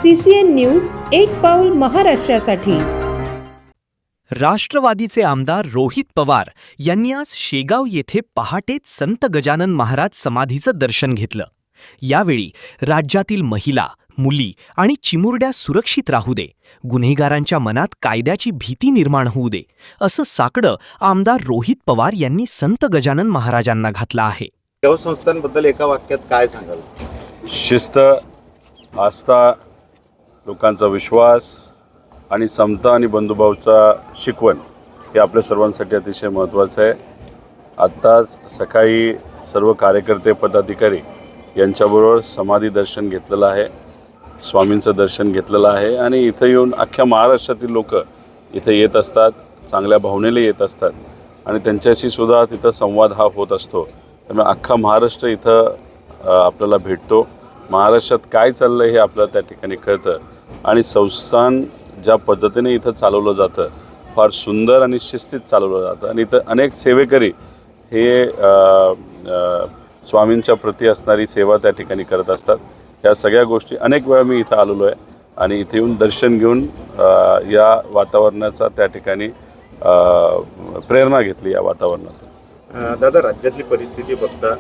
CCN news एक पाऊल महाराष्ट्रासाठी। राष्ट्रवादीचे आमदार रोहित पवार यांनी आज शेगाव येथे पहाटेच संत गजानन महाराज समाधीचं दर्शन घेतलं। यावेळी राज्यातील महिला, मुली आणि चिमुरड्या सुरक्षित राहू दे, गुन्हेगारांच्या मनात कायद्याची भीती निर्माण होऊ दे, असं साकडं आमदार रोहित पवार यांनी संत गजानन महाराजांना घातलं आहे। देव संस्थांबद्दल एका वाक्यात काय सांगाल? शिस्त, आस्था, लोकांचा विश्वास आणि समता आणि बंधुभावाचा शिकवण हे आपल्या सर्वांसाठी अतिशय महत्त्वाचं आहे। आत्ताच सकाळी सर्व कार्यकर्ते, पदाधिकारी यांच्याबरोबर समाधी दर्शन घेतलेलं आहे, स्वामींचं दर्शन घेतलेलं आहे आणि इथं येऊन अख्ख्या महाराष्ट्रातील लोक इथे येत असतात, चांगल्या भावनेने येत असतात आणि त्यांच्याशी सुद्धा तिथं संवाद हा होत असतो। त्यामुळे अख्खा महाराष्ट्र इथं आपल्याला भेटतो। महाराष्ट्रात काय चाललं हे आपल्याला त्या ठिकाणी कळतं आणि संस्थान ज्या पद्धतीने इथं चालवलं जातं फार सुंदर आणि शिस्तीत चालवलं जातं आणि इथं अनेक सेवेकरी हे स्वामींच्या प्रती असणारी सेवा त्या ठिकाणी करत असतात। या सगळ्या गोष्टी अनेक वेळा मी इथं आलेलो आहे आणि इथे येऊन दर्शन घेऊन या वातावरणाचा त्या ठिकाणी प्रेरणा घेतली या वातावरणातून। दादा, राज्यातली परिस्थिती बघता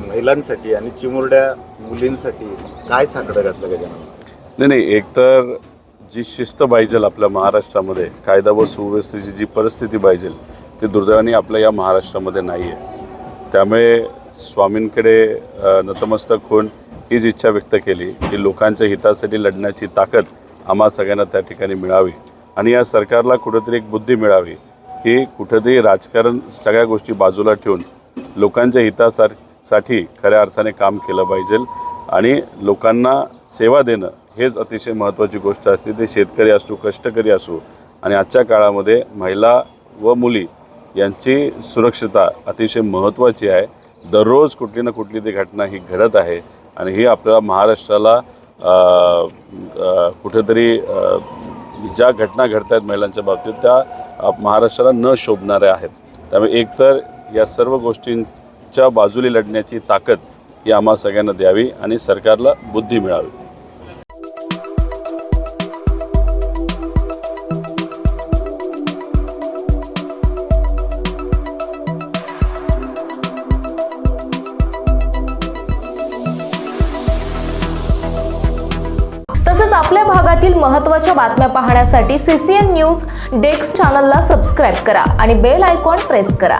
महिलांसाठी आणि चिमुरड्या मुलींसाठी काय साकडं घातलं गजानन? नाही, एकतर जी शिस्त पाहिजे आपल्या महाराष्ट्रामध्ये, कायदा व सुव्यवस्थेची जी परिस्थिती पाहिजे ती दुर्दैवाने आपल्या या महाराष्ट्रामध्ये नाही आहे। त्यामुळे स्वामींकडे नतमस्तक होऊन हीच इच्छा व्यक्त केली की लोकांच्या हितासाठी लढण्याची ताकद आम्हा सगळ्यांना त्या ठिकाणी मिळावी आणि या सरकारला कुठेतरी एक बुद्धी मिळावी की कुठेतरी राजकारण सगळ्या गोष्टी बाजूला ठेवून लोकांच्या हितासाठी खऱ्या अर्थाने काम केलं पाहिजे आणि लोकांना सेवा देणं हेच अतिशय महत्त्वाची गोष्ट असते। ते शेतकरी असो, कष्टकरी असो आणि आजच्या काळामध्ये महिला व मुली यांची सुरक्षितता अतिशय महत्त्वाची आहे। दररोज कुठली ना कुठली ती घटना ही घडत आहे आणि ही आपल्याला महाराष्ट्राला कुठेतरी ज्या घटना घडत आहेत महिलांच्या बाबतीत त्या महाराष्ट्राला न शोभणाऱ्या आहेत। त्यामुळे एकतर या सर्व गोष्टींच्या बाजूला लढण्याची ताकद ही आम्हा सगळ्यांना द्यावी आणि सरकारला बुद्धी मिळावी। तसेच आपल्या भागातील महत्त्वाच्या बातम्या पाहण्यासाठी CCN न्यूज डेस्क चॅनलला सबस्क्राइब करा आणि बेल आयकॉन प्रेस करा।